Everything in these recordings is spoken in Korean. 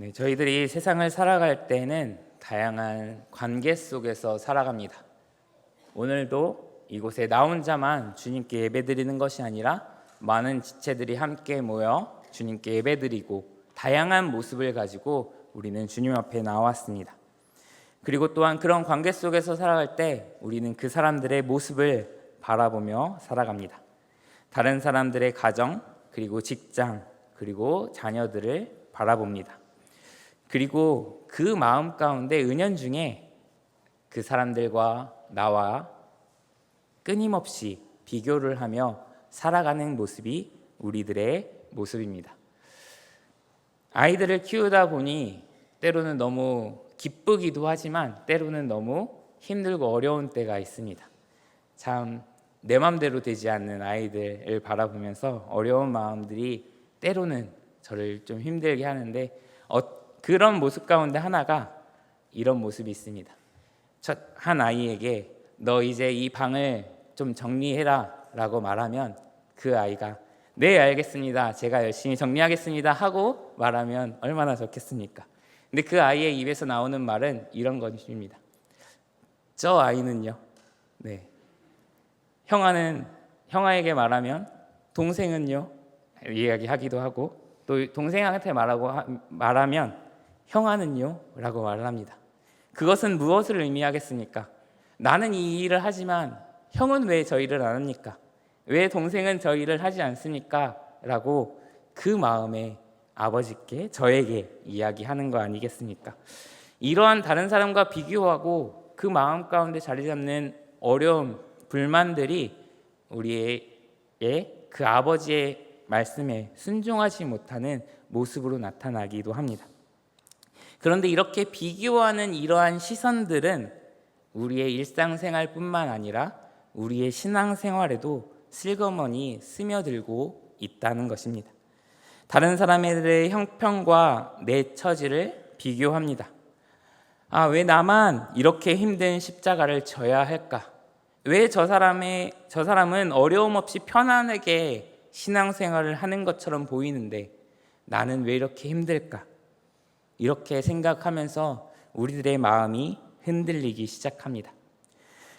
네, 저희들이 세상을 살아갈 때는 다양한 관계 속에서 살아갑니다. 오늘도 이곳에 나 혼자만 주님께 예배드리는 것이 아니라 많은 지체들이 함께 모여 주님께 예배드리고 다양한 모습을 가지고 우리는 주님 앞에 나왔습니다. 그리고 또한 그런 관계 속에서 살아갈 때 우리는 그 사람들의 모습을 바라보며 살아갑니다. 다른 사람들의 가정, 그리고 직장, 그리고 자녀들을 바라봅니다. 그리고 그 마음 가운데 은연중에 그 사람들과 나와 끊임없이 비교를 하며 살아가는 모습이 우리들의 모습입니다. 아이들을 키우다 보니 때로는 너무 기쁘기도 하지만 때로는 너무 힘들고 어려운 때가 있습니다. 참 내 맘대로 되지 않는 아이들을 바라보면서 어려운 마음들이 때로는 저를 좀 힘들게 하는데 그런 모습 가운데 하나가 이런 모습이 있습니다. 한 아이에게 너 이제 이 방을 좀 정리해라 라고 말하면 그 아이가 네 알겠습니다, 제가 열심히 정리하겠습니다 하고 말하면 얼마나 좋겠습니까? 근데 그 아이의 입에서 나오는 말은 이런 것입니다. 저 아이는요, 네, 형아에게 말하면 동생은요 이야기하기도 하고, 또 동생한테 말하면 형아는요 라고 말을 합니다. 그것은 무엇을 의미하겠습니까? 나는 이 일을 하지만 형은 왜 저 일을 안 합니까? 왜 동생은 저 일을 하지 않습니까? 라고 그 마음에 아버지께, 저에게 이야기하는 거 아니겠습니까? 이러한 다른 사람과 비교하고 그 마음 가운데 자리 잡는 어려움, 불만들이 우리의 그 아버지의 말씀에 순종하지 못하는 모습으로 나타나기도 합니다. 그런데 이렇게 비교하는 이러한 시선들은 우리의 일상생활뿐만 아니라 우리의 신앙생활에도 슬그머니 스며들고 있다는 것입니다. 다른 사람들의 형편과 내 처지를 비교합니다. 왜 나만 이렇게 힘든 십자가를 져야 할까? 왜 저 사람은 어려움 없이 편안하게 신앙생활을 하는 것처럼 보이는데 나는 왜 이렇게 힘들까? 이렇게 생각하면서 우리들의 마음이 흔들리기 시작합니다.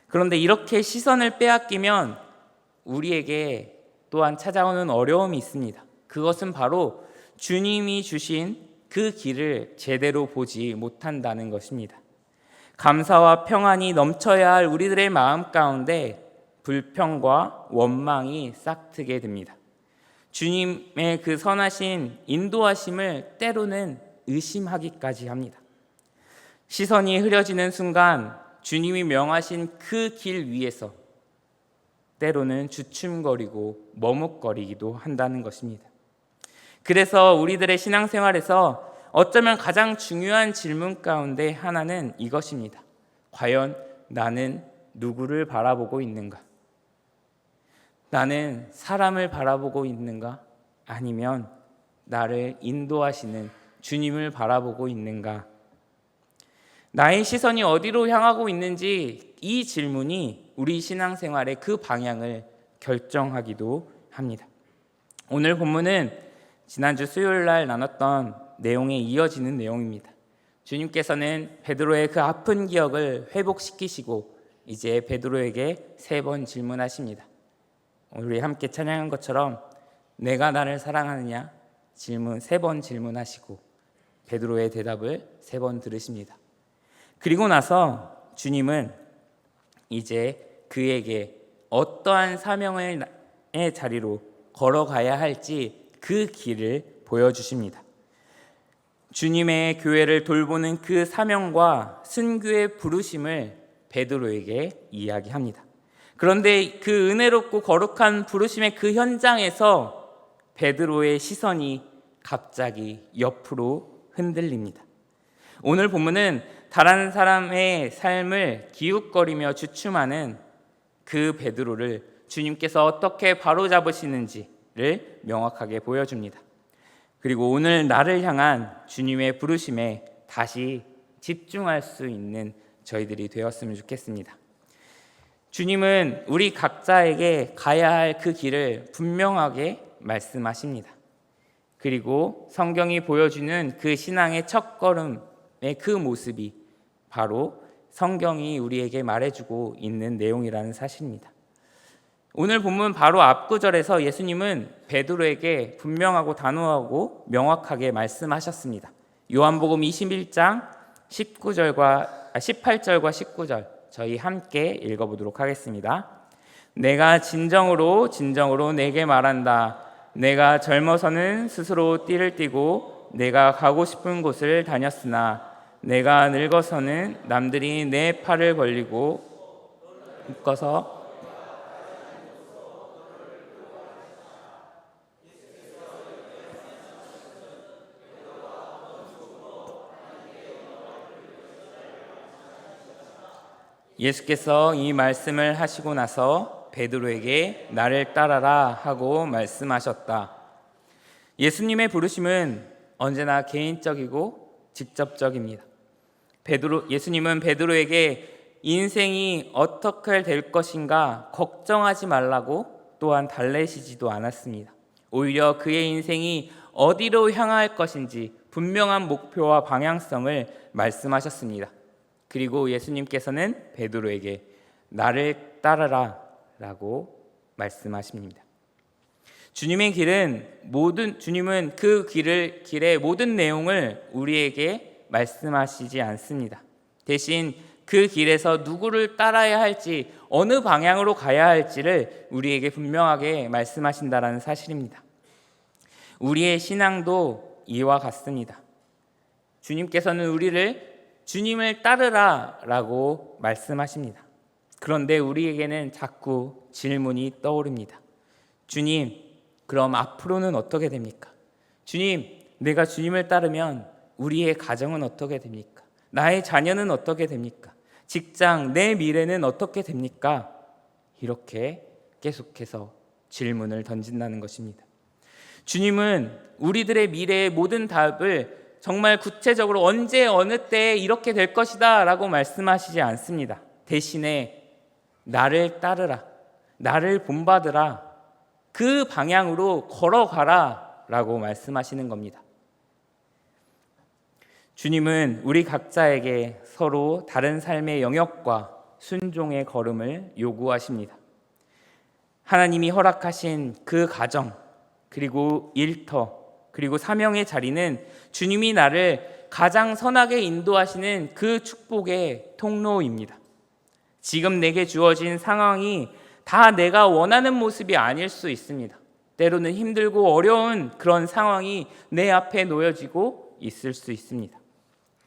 그런데 이렇게 시선을 빼앗기면 우리에게 또한 찾아오는 어려움이 있습니다. 그것은 바로 주님이 주신 그 길을 제대로 보지 못한다는 것입니다. 감사와 평안이 넘쳐야 할 우리들의 마음 가운데 불평과 원망이 싹트게 됩니다. 주님의 그 선하신 인도하심을 때로는 의심하기까지 합니다. 시선이 흐려지는 순간 주님이 명하신 그 길 위에서 때로는 주춤거리고 머뭇거리기도 한다는 것입니다. 그래서 우리들의 신앙생활에서 어쩌면 가장 중요한 질문 가운데 하나는 이것입니다. 과연 나는 누구를 바라보고 있는가? 나는 사람을 바라보고 있는가? 아니면 나를 인도하시는 주님을 바라보고 있는가? 나의 시선이 어디로 향하고 있는지 이 질문이 우리 신앙생활의 그 방향을 결정하기도 합니다. 오늘 본문은 지난주 수요일 날 나눴던 내용에 이어지는 내용입니다. 주님께서는 베드로의 그 아픈 기억을 회복시키시고 이제 베드로에게 3번 질문하십니다. 우리 함께 찬양한 것처럼 내가 나를 사랑하느냐 질문 3번 질문하시고 베드로의 대답을 3번 들으십니다. 그리고 나서 주님은 이제 그에게 어떠한 사명의 자리로 걸어가야 할지 그 길을 보여주십니다. 주님의 교회를 돌보는 그 사명과 순교의 부르심을 베드로에게 이야기합니다. 그런데 그 은혜롭고 거룩한 부르심의 그 현장에서 베드로의 시선이 갑자기 옆으로 흔들립니다. 오늘 본문은 다른 사람의 삶을 기웃거리며 주춤하는 그 베드로를 주님께서 어떻게 바로잡으시는지를 명확하게 보여줍니다. 그리고 오늘 나를 향한 주님의 부르심에 다시 집중할 수 있는 저희들이 되었으면 좋겠습니다. 주님은 우리 각자에게 가야 할 그 길을 분명하게 말씀하십니다. 그리고 성경이 보여주는 그 신앙의 첫걸음의 그 모습이 바로 성경이 우리에게 말해주고 있는 내용이라는 사실입니다. 오늘 본문 바로 앞구절에서 예수님은 베드로에게 분명하고 단호하고 명확하게 말씀하셨습니다. 요한복음 21장 18절과 19절 저희 함께 읽어보도록 하겠습니다. 내가 진정으로 내게 말한다. 내가 젊어서는 스스로 띠를 띠고 내가 가고 싶은 곳을 다녔으나 내가 늙어서는 남들이 내 팔을 벌리고 묶어서 예수께서 이 말씀을 하시고 나서 베드로에게 나를 따라라 하고 말씀하셨다. 예수님의 부르심은 언제나 개인적이고 직접적입니다. 예수님은 베드로에게 인생이 어떻게 될 것인가 걱정하지 말라고 또한 달래시지도 않았습니다. 오히려 그의 인생이 어디로 향할 것인지 분명한 목표와 방향성을 말씀하셨습니다. 그리고 예수님께서는 베드로에게 나를 따르라 라고 말씀하십니다. 주님은 그 길의 모든 내용을 우리에게 말씀하시지 않습니다. 대신 그 길에서 누구를 따라야 할지, 어느 방향으로 가야 할지를 우리에게 분명하게 말씀하신다는 사실입니다. 우리의 신앙도 이와 같습니다. 주님께서는 우리를 주님을 따르라 라고 말씀하십니다. 그런데 우리에게는 자꾸 질문이 떠오릅니다. 주님, 그럼 앞으로는 어떻게 됩니까? 주님, 내가 주님을 따르면 우리의 가정은 어떻게 됩니까? 나의 자녀는 어떻게 됩니까? 직장, 내 미래는 어떻게 됩니까? 이렇게 계속해서 질문을 던진다는 것입니다. 주님은 우리들의 미래의 모든 답을 정말 구체적으로 언제 어느 때에 이렇게 될 것이다 라고 말씀하시지 않습니다. 대신에 나를 따르라, 나를 본받으라, 그 방향으로 걸어가라 라고 말씀하시는 겁니다. 주님은 우리 각자에게 서로 다른 삶의 영역과 순종의 걸음을 요구하십니다. 하나님이 허락하신 그 가정, 그리고 일터, 그리고 사명의 자리는 주님이 나를 가장 선하게 인도하시는 그 축복의 통로입니다. 지금 내게 주어진 상황이 다 내가 원하는 모습이 아닐 수 있습니다. 때로는 힘들고 어려운 그런 상황이 내 앞에 놓여지고 있을 수 있습니다.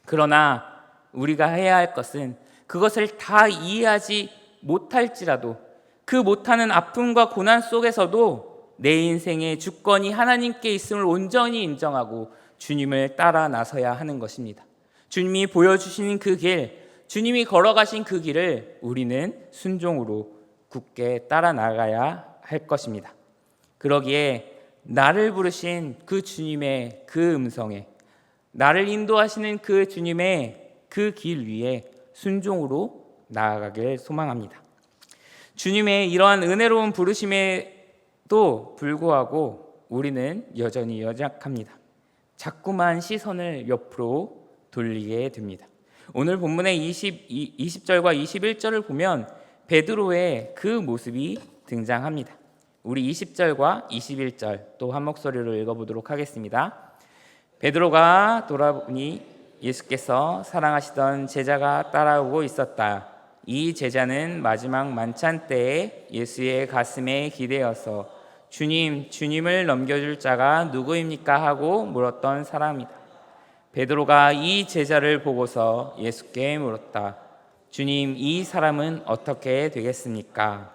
그러나 우리가 해야 할 것은 그것을 다 이해하지 못할지라도 그 못하는 아픔과 고난 속에서도 내 인생의 주권이 하나님께 있음을 온전히 인정하고 주님을 따라 나서야 하는 것입니다. 주님이 보여주시는 그 길, 주님이 걸어가신 그 길을 우리는 순종으로 굳게 따라 나가야 할 것입니다. 그러기에 나를 부르신 그 주님의 그 음성에, 나를 인도하시는 그 주님의 그 길 위에 순종으로 나아가길 소망합니다. 주님의 이러한 은혜로운 부르심에도 불구하고 우리는 여전히 연약합니다. 자꾸만 시선을 옆으로 돌리게 됩니다. 오늘 본문의 20절과 21절을 보면 베드로의 그 모습이 등장합니다. 우리 20절과 21절 또 한 목소리로 읽어보도록 하겠습니다. 베드로가 돌아보니 예수께서 사랑하시던 제자가 따라오고 있었다. 이 제자는 마지막 만찬 때에 예수의 가슴에 기대어서 주님을 넘겨줄 자가 누구입니까? 하고 물었던 사람이다. 베드로가 이 제자를 보고서 예수께 물었다. 주님, 이 사람은 어떻게 되겠습니까?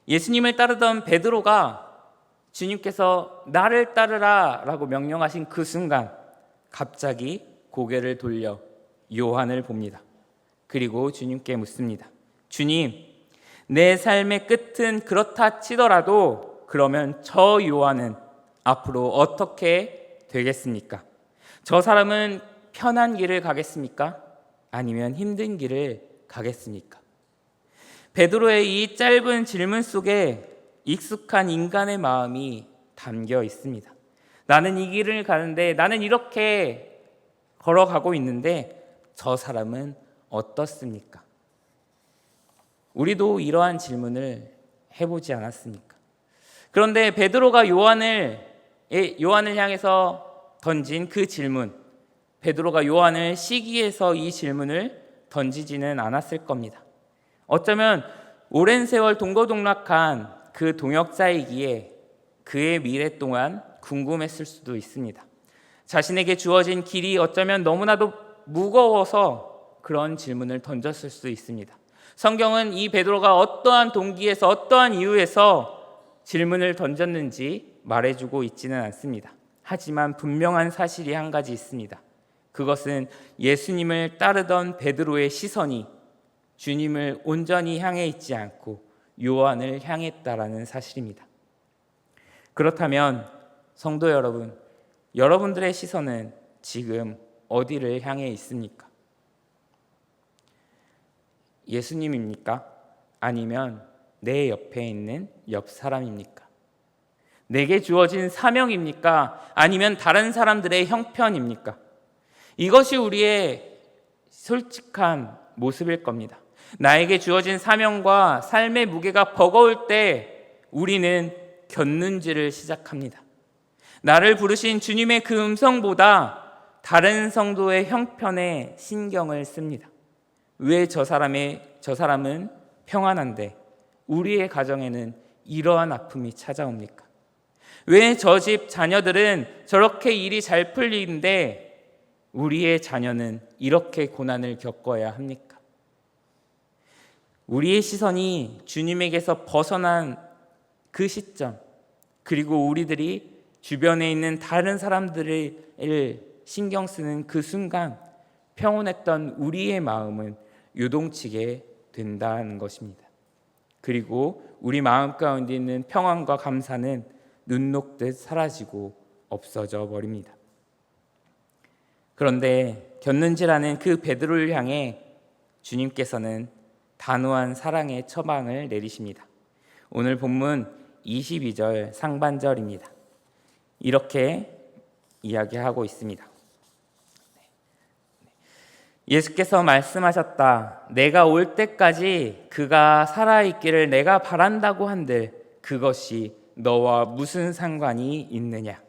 예수님을 따르던 베드로가 주님께서 나를 따르라 라고 명령하신 그 순간 갑자기 고개를 돌려 요한을 봅니다. 그리고 주님께 묻습니다. 주님, 내 삶의 끝은 그렇다 치더라도 그러면 저 요한은 앞으로 어떻게 되겠습니까? 저 사람은 편한 길을 가겠습니까? 아니면 힘든 길을 가겠습니까? 베드로의 이 짧은 질문 속에 익숙한 인간의 마음이 담겨 있습니다. 나는 이 길을 가는데, 나는 이렇게 걸어가고 있는데 저 사람은 어떻습니까? 우리도 이러한 질문을 해보지 않았습니까? 그런데 베드로가 요한을 향해서 던진 그 질문, 베드로가 요한을 시기해서 이 질문을 던지지는 않았을 겁니다. 어쩌면 오랜 세월 동거동락한 그 동역자이기에 그의 미래 동안 궁금했을 수도 있습니다. 자신에게 주어진 길이 어쩌면 너무나도 무거워서 그런 질문을 던졌을 수도 있습니다. 성경은 이 베드로가 어떠한 동기에서 어떠한 이유에서 질문을 던졌는지 말해주고 있지는 않습니다. 하지만 분명한 사실이 한 가지 있습니다. 그것은 예수님을 따르던 베드로의 시선이 주님을 온전히 향해 있지 않고 요한을 향했다라는 사실입니다. 그렇다면 성도 여러분, 여러분들의 시선은 지금 어디를 향해 있습니까? 예수님입니까? 아니면 내 옆에 있는 옆 사람입니까? 내게 주어진 사명입니까? 아니면 다른 사람들의 형편입니까? 이것이 우리의 솔직한 모습일 겁니다. 나에게 주어진 사명과 삶의 무게가 버거울 때 우리는 곁눈질을 시작합니다. 나를 부르신 주님의 그 음성보다 다른 성도의 형편에 신경을 씁니다. 왜 저 사람은 평안한데 우리의 가정에는 이러한 아픔이 찾아옵니까? 왜 저 집 자녀들은 저렇게 일이 잘 풀리는데 우리의 자녀는 이렇게 고난을 겪어야 합니까? 우리의 시선이 주님에게서 벗어난 그 시점, 그리고 우리들이 주변에 있는 다른 사람들을 신경 쓰는 그 순간 평온했던 우리의 마음은 요동치게 된다는 것입니다. 그리고 우리 마음 가운데 있는 평안과 감사는 눈 녹듯 사라지고 없어져 버립니다. 그런데 곁눈질하는 그 베드로를 향해 주님께서는 단호한 사랑의 처방을 내리십니다. 오늘 본문 22절 상반절입니다. 이렇게 이야기하고 있습니다. 예수께서 말씀하셨다. 내가 올 때까지 그가 살아있기를 내가 바란다고 한들 그것이 너와 무슨 상관이 있느냐?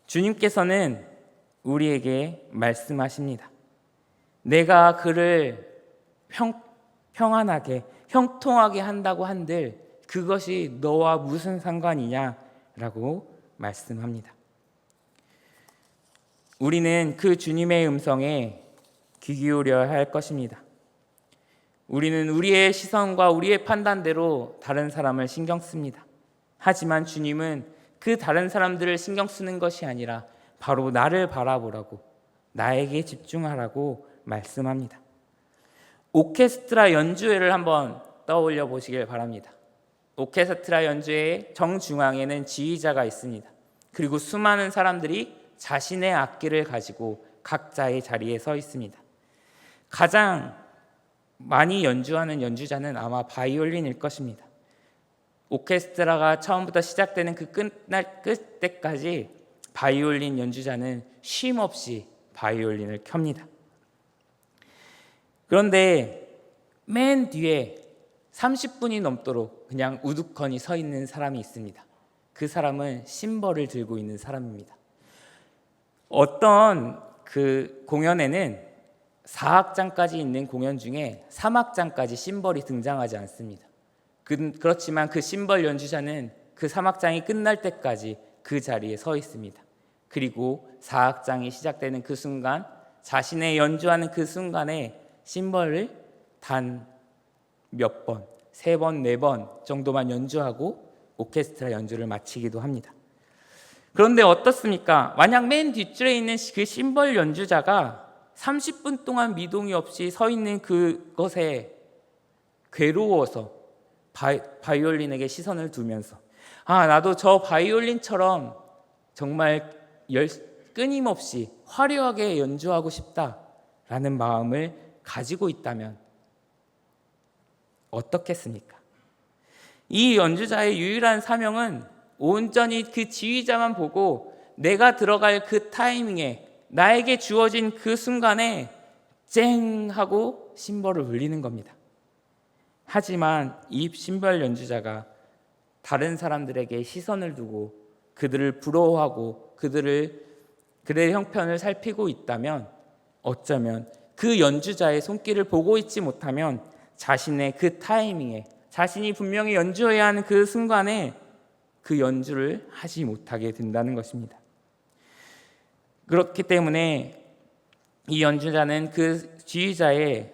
주님께서는 우리에게 말씀하십니다. 내가 그를 평안하게 형통하게 한다고 한들 그것이 너와 무슨 상관이냐라고 말씀합니다. 우리는 그 주님의 음성에 귀 기울여야 할 것입니다. 우리는 우리의 시선과 우리의 판단대로 다른 사람을 신경 씁니다. 하지만 주님은 그 다른 사람들을 신경 쓰는 것이 아니라 바로 나를 바라보라고, 나에게 집중하라고 말씀합니다. 오케스트라 연주회를 한번 떠올려 보시길 바랍니다. 오케스트라 연주회의 정중앙에는 지휘자가 있습니다. 그리고 수많은 사람들이 자신의 악기를 가지고 각자의 자리에 서 있습니다. 가장 많이 연주하는 연주자는 아마 바이올린일 것입니다. 오케스트라가 처음부터 시작되는 그 끝 때까지 바이올린 연주자는 쉼 없이 바이올린을 켭니다. 그런데 맨 뒤에 30분이 넘도록 그냥 우두커니 서 있는 사람이 있습니다. 그 사람은 심벌을 들고 있는 사람입니다. 어떤 그 공연에는 4악장까지 있는 공연 중에 3악장까지 심벌이 등장하지 않습니다. 그렇지만 그 심벌 연주자는 그 3악장이 끝날 때까지 그 자리에 서 있습니다. 그리고 4악장이 시작되는 그 순간, 자신의 연주하는 그 순간에 심벌을 단 몇 번, 3번, 4번 정도만 연주하고 오케스트라 연주를 마치기도 합니다. 그런데 어떻습니까? 만약 맨 뒷줄에 있는 그 심벌 연주자가 30분 동안 미동이 없이 서 있는 그것에 괴로워서 바이올린에게 시선을 두면서 나도 저 바이올린처럼 정말 끊임없이 화려하게 연주하고 싶다라는 마음을 가지고 있다면 어떻겠습니까? 이 연주자의 유일한 사명은 온전히 그 지휘자만 보고 내가 들어갈 그 타이밍에 나에게 주어진 그 순간에 쨍 하고 심벌을 울리는 겁니다. 하지만 이 심벌 연주자가 다른 사람들에게 시선을 두고 그들을 부러워하고 그들의 형편을 살피고 있다면, 어쩌면 그 연주자의 손길을 보고 있지 못하면 자신의 그 타이밍에, 자신이 분명히 연주해야 하는 그 순간에 그 연주를 하지 못하게 된다는 것입니다. 그렇기 때문에 이 연주자는 그 지휘자에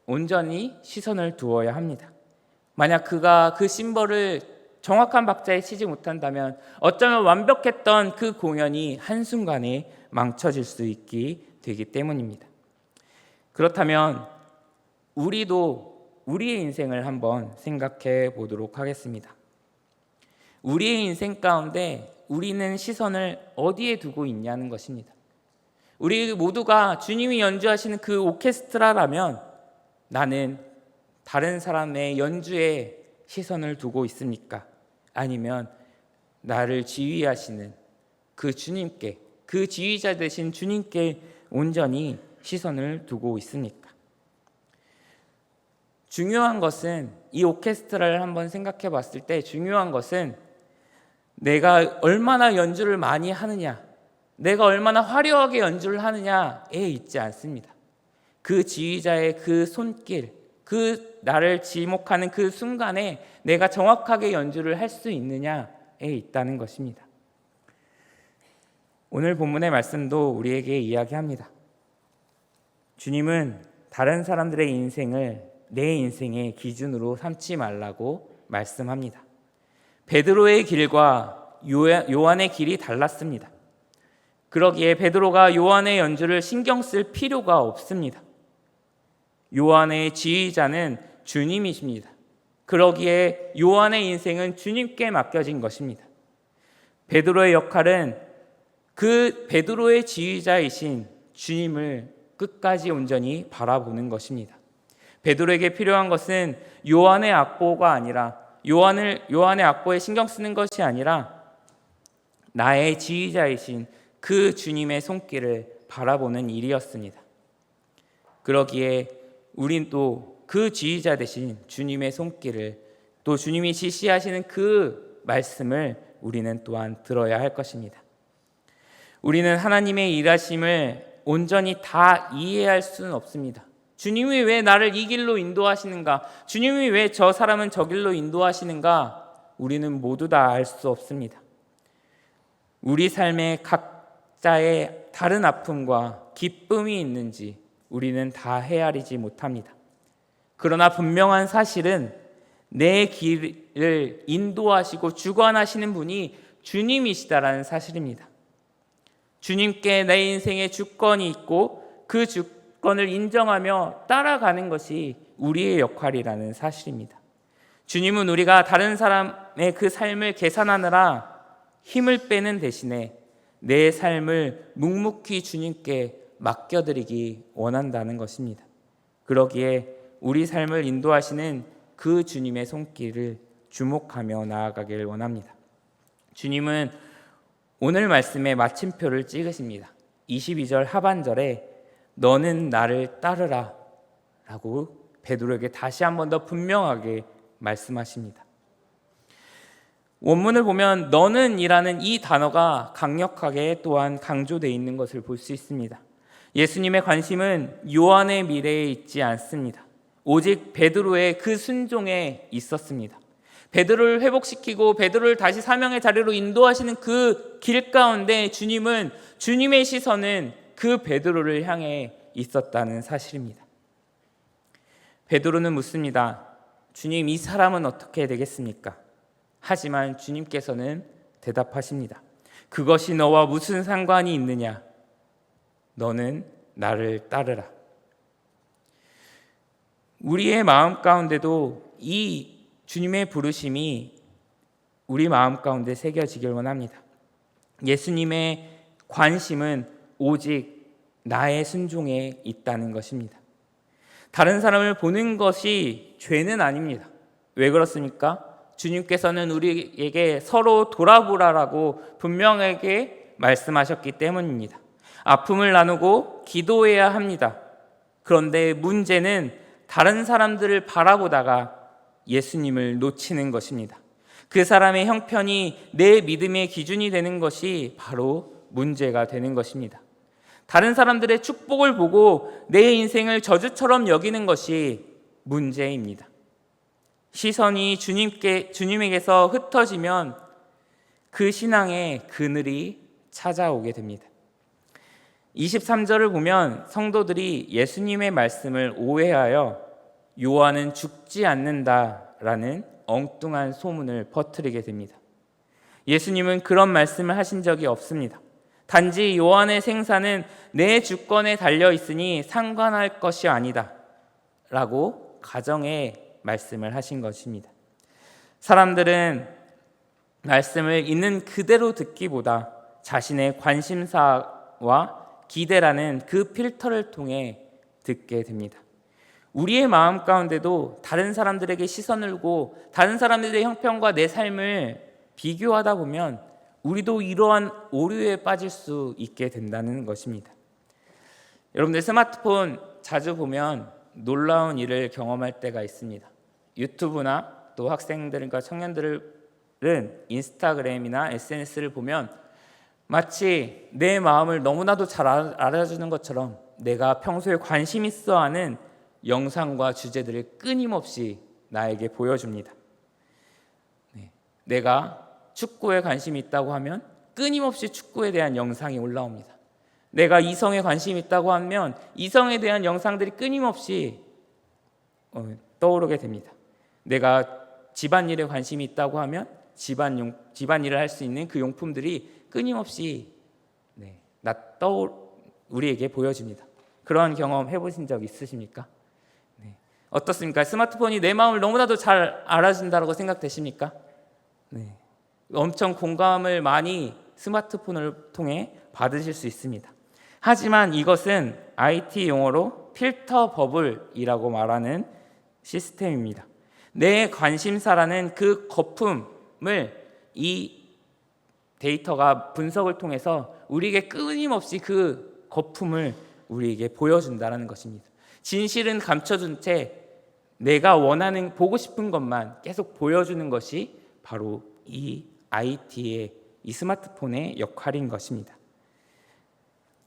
온전히 시선을 두어야 합니다. 만약 그가 그 심벌을 정확한 박자에 치지 못한다면 어쩌면 완벽했던 그 공연이 한순간에 망쳐질 수 있게 되기 때문입니다. 그렇다면 우리도 우리의 인생을 한번 생각해 보도록 하겠습니다. 우리의 인생 가운데 우리는 시선을 어디에 두고 있냐는 것입니다. 우리 모두가 주님이 연주하시는 그 오케스트라라면 나는 다른 사람의 연주에 시선을 두고 있습니까? 아니면 나를 지휘하시는 그 주님께, 그 지휘자 되신 주님께 온전히 시선을 두고 있습니까? 중요한 것은, 이 오케스트라를 한번 생각해 봤을 때 중요한 것은 내가 얼마나 연주를 많이 하느냐, 내가 얼마나 화려하게 연주를 하느냐에 있지 않습니다. 그 지휘자의 그 손길, 그 나를 지목하는 그 순간에 내가 정확하게 연주를 할 수 있느냐에 있다는 것입니다. 오늘 본문의 말씀도 우리에게 이야기합니다. 주님은 다른 사람들의 인생을 내 인생의 기준으로 삼지 말라고 말씀합니다. 베드로의 길과 요한의 길이 달랐습니다. 그러기에 베드로가 요한의 연주를 신경 쓸 필요가 없습니다. 요한의 지휘자는 주님이십니다. 그러기에 요한의 인생은 주님께 맡겨진 것입니다. 베드로의 역할은 그 베드로의 지휘자이신 주님을 끝까지 온전히 바라보는 것입니다. 베드로에게 필요한 것은 요한의 악보가 아니라 요한의 악보에 신경 쓰는 것이 아니라 나의 지휘자이신 그 주님의 손길을 바라보는 일이었습니다. 그러기에 우린 또 그 지휘자 되신 주님의 손길을, 또 주님이 지시하시는 그 말씀을 우리는 또한 들어야 할 것입니다. 우리는 하나님의 일하심을 온전히 다 이해할 수는 없습니다. 주님이 왜 나를 이 길로 인도하시는가? 주님이 왜 저 사람은 저 길로 인도하시는가? 우리는 모두 다 알 수 없습니다. 우리 삶에 각자의 다른 아픔과 기쁨이 있는지 우리는 다 헤아리지 못합니다. 그러나 분명한 사실은 내 길을 인도하시고 주관하시는 분이 주님이시다라는 사실입니다. 주님께 내 인생의 주권이 있고 그 주권을 인정하며 따라가는 것이 우리의 역할이라는 사실입니다. 주님은 우리가 다른 사람의 그 삶을 계산하느라 힘을 빼는 대신에 내 삶을 묵묵히 주님께 맡겨드리기 원한다는 것입니다. 그러기에 우리 삶을 인도하시는 그 주님의 손길을 주목하며 나아가길 원합니다. 주님은 오늘 말씀에 마침표를 찍으십니다. 22절 하반절에 너는 나를 따르라 라고 베드로에게 다시 한 번 더 분명하게 말씀하십니다. 원문을 보면 너는 이라는 이 단어가 강력하게 또한 강조되어 있는 것을 볼 수 있습니다. 예수님의 관심은 요한의 미래에 있지 않습니다. 오직 베드로의 그 순종에 있었습니다. 베드로를 회복시키고 베드로를 다시 사명의 자리로 인도하시는 그 길 가운데 주님은, 주님의 시선은 그 베드로를 향해 있었다는 사실입니다. 베드로는 묻습니다. 주님, 이 사람은 어떻게 되겠습니까? 하지만 주님께서는 대답하십니다. 그것이 너와 무슨 상관이 있느냐? 너는 나를 따르라. 우리의 마음 가운데도 이 주님의 부르심이 우리 마음 가운데 새겨지길 원합니다. 예수님의 관심은 오직 나의 순종에 있다는 것입니다. 다른 사람을 보는 것이 죄는 아닙니다. 왜 그렇습니까? 주님께서는 우리에게 서로 돌아보라라고 분명하게 말씀하셨기 때문입니다. 아픔을 나누고 기도해야 합니다. 그런데 문제는 다른 사람들을 바라보다가 예수님을 놓치는 것입니다. 그 사람의 형편이 내 믿음의 기준이 되는 것이 바로 문제가 되는 것입니다. 다른 사람들의 축복을 보고 내 인생을 저주처럼 여기는 것이 문제입니다. 시선이 주님에게서 흩어지면 그 신앙의 그늘이 찾아오게 됩니다. 23절을 보면 성도들이 예수님의 말씀을 오해하여 요한은 죽지 않는다라는 엉뚱한 소문을 퍼뜨리게 됩니다. 예수님은 그런 말씀을 하신 적이 없습니다. 단지 요한의 생사는 내 주권에 달려 있으니 상관할 것이 아니다 라고 가정의 말씀을 하신 것입니다. 사람들은 말씀을 있는 그대로 듣기보다 자신의 관심사와 기대라는 그 필터를 통해 듣게 됩니다. 우리의 마음 가운데도 다른 사람들에게 시선을 두고 다른 사람들의 형편과 내 삶을 비교하다 보면 우리도 이러한 오류에 빠질 수 있게 된다는 것입니다. 여러분들 스마트폰 자주 보면 놀라운 일을 경험할 때가 있습니다. 유튜브나 또 학생들과 청년들은 인스타그램이나 SNS를 보면 마치 내 마음을 너무나도 잘 알아주는 것처럼 내가 평소에 관심 있어 하는 영상과 주제들을 끊임없이 나에게 보여줍니다. 내가 축구에 관심이 있다고 하면 끊임없이 축구에 대한 영상이 올라옵니다. 내가 이성에 관심이 있다고 하면 이성에 대한 영상들이 끊임없이 떠오르게 됩니다. 내가 집안일에 관심이 있다고 하면 집안일을 할 수 있는 그 용품들이 끊임없이 우리에게 보여집니다. 그런 경험 해보신 적 있으십니까? 어떻습니까? 스마트폰이 내 마음을 너무나도 잘 알아준다고 생각되십니까? 엄청 공감을 많이 스마트폰을 통해 받으실 수 있습니다. 하지만 이것은 IT 용어로 필터 버블이라고 말하는 시스템입니다. 내 관심사라는 그 거품을 이 데이터가 분석을 통해서 우리에게 끊임없이 그 거품을 우리에게 보여준다는 것입니다. 진실은 감춰둔 채 내가 원하는 보고 싶은 것만 계속 보여주는 것이 바로 이 IT의 이 스마트폰의 역할인 것입니다.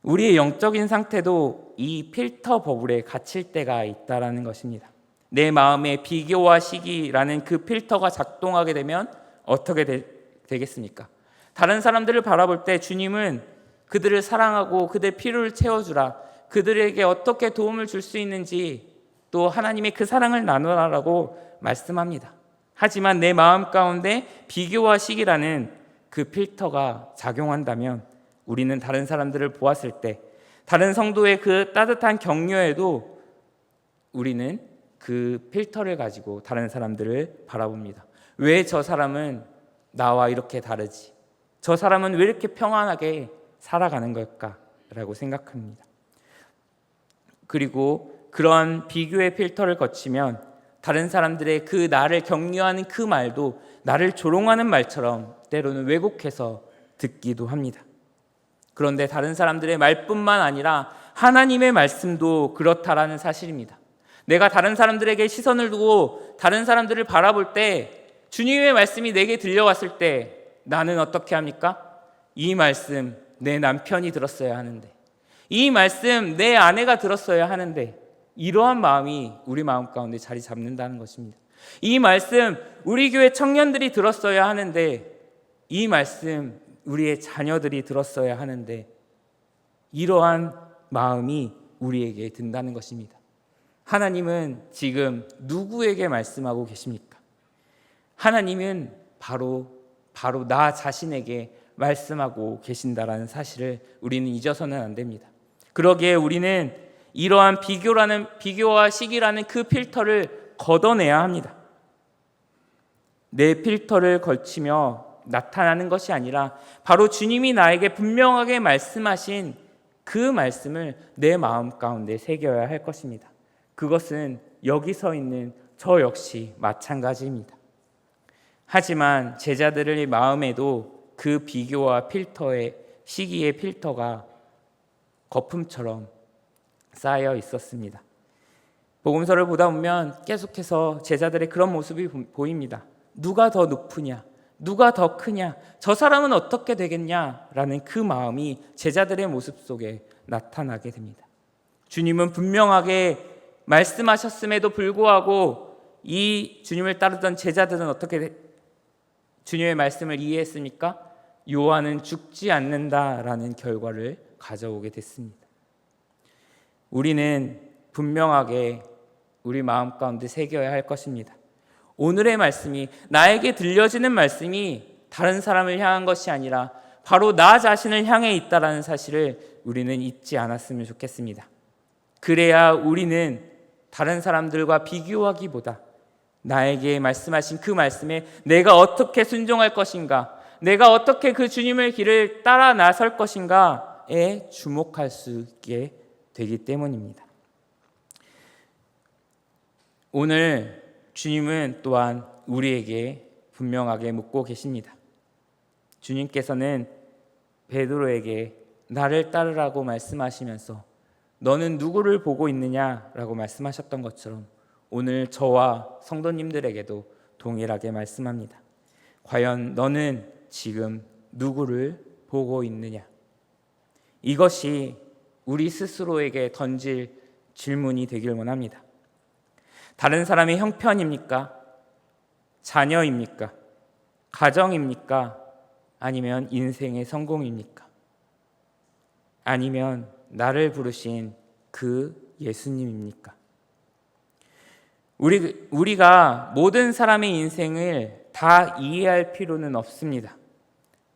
우리의 영적인 상태도 이 필터 버블에 갇힐 때가 있다는 것입니다. 내 마음의 비교와 시기라는 그 필터가 작동하게 되면 어떻게 되겠습니까? 다른 사람들을 바라볼 때 주님은 그들을 사랑하고 그들의 필요를 채워주라, 그들에게 어떻게 도움을 줄 수 있는지 또 하나님의 그 사랑을 나누라라고 말씀합니다. 하지만 내 마음 가운데 비교와 시기라는 그 필터가 작용한다면 우리는 다른 사람들을 보았을 때 다른 성도의 그 따뜻한 격려에도 우리는 그 필터를 가지고 다른 사람들을 바라봅니다. 왜 저 사람은 나와 이렇게 다르지? 저 사람은 왜 이렇게 평안하게 살아가는 걸까라고 생각합니다. 그리고 그런 비교의 필터를 거치면 다른 사람들의 그 나를 격려하는 그 말도 나를 조롱하는 말처럼 때로는 왜곡해서 듣기도 합니다. 그런데 다른 사람들의 말뿐만 아니라 하나님의 말씀도 그렇다라는 사실입니다. 내가 다른 사람들에게 시선을 두고 다른 사람들을 바라볼 때 주님의 말씀이 내게 들려왔을 때 나는 어떻게 합니까? 이 말씀 내 남편이 들었어야 하는데, 이 말씀 내 아내가 들었어야 하는데, 이러한 마음이 우리 마음 가운데 자리 잡는다는 것입니다. 이 말씀 우리 교회 청년들이 들었어야 하는데, 이 말씀 우리의 자녀들이 들었어야 하는데, 이러한 마음이 우리에게 든다는 것입니다. 하나님은 지금 누구에게 말씀하고 계십니까? 하나님은 바로 나 자신에게 말씀하고 계신다라는 사실을 우리는 잊어서는 안 됩니다. 그러기에 우리는 이러한 비교와 시기라는 그 필터를 걷어내야 합니다. 내 필터를 걸치며 나타나는 것이 아니라 바로 주님이 나에게 분명하게 말씀하신 그 말씀을 내 마음 가운데 새겨야 할 것입니다. 그것은 여기 서 있는 저 역시 마찬가지입니다. 하지만 제자들의 마음에도 그 비교와 시기의 필터가 거품처럼 쌓여 있었습니다. 복음서를 보다 보면 계속해서 제자들의 그런 모습이 보입니다. 누가 더 높으냐? 누가 더 크냐? 저 사람은 어떻게 되겠냐? 라는 그 마음이 제자들의 모습 속에 나타나게 됩니다. 주님은 분명하게 말씀하셨음에도 불구하고 이 주님을 따르던 제자들은 어떻게 주님의 말씀을 이해했습니까? 요한은 죽지 않는다라는 결과를 가져오게 됐습니다. 우리는 분명하게 우리 마음 가운데 새겨야 할 것입니다. 오늘의 말씀이, 나에게 들려지는 말씀이 다른 사람을 향한 것이 아니라 바로 나 자신을 향해 있다는 사실을 우리는 잊지 않았으면 좋겠습니다. 그래야 우리는 다른 사람들과 비교하기보다 나에게 말씀하신 그 말씀에 내가 어떻게 순종할 것인가, 내가 어떻게 그 주님의 길을 따라 나설 것인가에 주목할 수 있게 되기 때문입니다. 오늘 주님은 또한 우리에게 분명하게 묻고 계십니다. 주님께서는 베드로에게 나를 따르라고 말씀하시면서 너는 누구를 보고 있느냐라고 말씀하셨던 것처럼 오늘 저와 성도님들에게도 동일하게 말씀합니다. 과연 너는 지금 누구를 보고 있느냐? 이것이 우리 스스로에게 던질 질문이 되길 원합니다. 다른 사람의 형편입니까? 자녀입니까? 가정입니까? 아니면 인생의 성공입니까? 아니면 나를 부르신 그 예수님입니까? 우리가 모든 사람의 인생을 다 이해할 필요는 없습니다.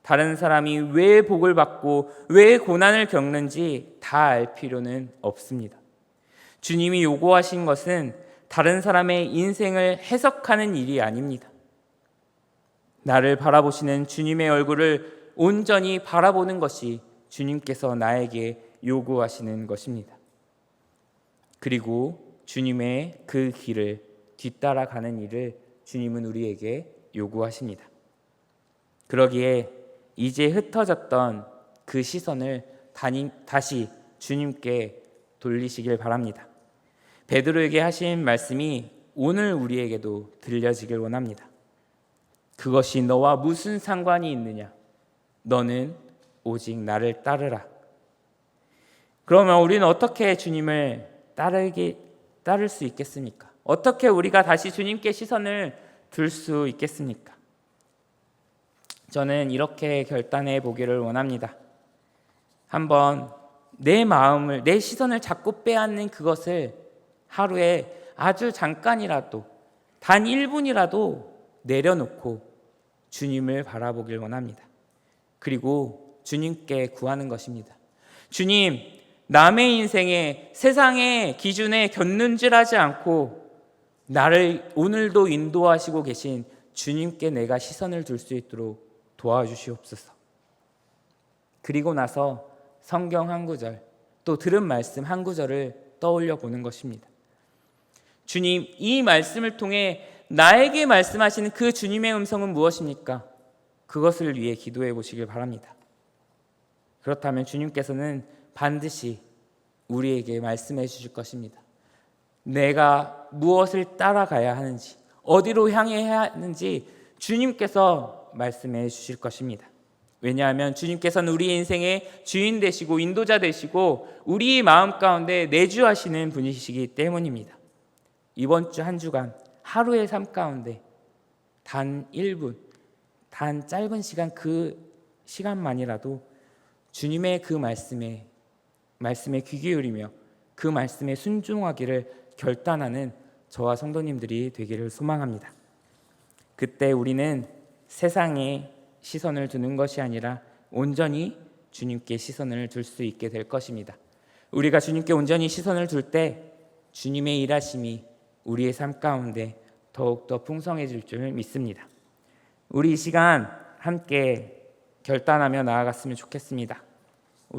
다른 사람이 왜 복을 받고 왜 고난을 겪는지 다 알 필요는 없습니다. 주님이 요구하신 것은 다른 사람의 인생을 해석하는 일이 아닙니다. 나를 바라보시는 주님의 얼굴을 온전히 바라보는 것이 주님께서 나에게 요구하시는 것입니다. 그리고 주님의 그 길을 뒤따라가는 일을 주님은 우리에게 요구하십니다. 그러기에 이제 흩어졌던 그 시선을 다시 주님께 돌리시길 바랍니다. 베드로에게 하신 말씀이 오늘 우리에게도 들려지길 원합니다. 그것이 너와 무슨 상관이 있느냐? 너는 오직 나를 따르라. 그러면 우리는 어떻게 주님을 따를 수 있겠습니까? 어떻게 우리가 다시 주님께 시선을 둘 수 있겠습니까? 저는 이렇게 결단해 보기를 원합니다. 한번 내 시선을 자꾸 빼앗는 그것을 하루에 아주 잠깐이라도, 단 1분이라도 내려놓고 주님을 바라보길 원합니다. 그리고 주님께 구하는 것입니다. 주님, 남의 인생에 세상의 기준에 곁눈질하지 않고 나를 오늘도 인도하시고 계신 주님께 내가 시선을 둘 수 있도록 도와주시옵소서. 그리고 나서 성경 한 구절, 또 들은 말씀 한 구절을 떠올려 보는 것입니다. 주님, 이 말씀을 통해 나에게 말씀하시는 그 주님의 음성은 무엇입니까? 그것을 위해 기도해 보시길 바랍니다. 그렇다면 주님께서는 반드시 우리에게 말씀해 주실 것입니다. 내가 무엇을 따라가야 하는지, 어디로 향해야 하는지 주님께서 말씀해 주실 것입니다. 왜냐하면 주님께서는 우리의 인생의 주인 되시고 인도자 되시고 우리의 마음 가운데 내주하시는 분이시기 때문입니다. 이번 주 한 주간 하루의 삶 가운데 단 1분, 단 짧은 시간, 그 시간만이라도 주님의 그 말씀에 귀 기울이며 그 말씀에 순종하기를 결단하는 저와 성도님들이 되기를 소망합니다. 그때 우리는 세상에 시선을 두는 것이 아니라 온전히 주님께 시선을 둘 수 있게 될 것입니다. 우리가 주님께 온전히 시선을 둘 때 주님의 일하심이 우리의 삶 가운데 더욱더 풍성해질 줄 믿습니다. 우리 이 시간 함께 결단하며 나아갔으면 좋겠습니다.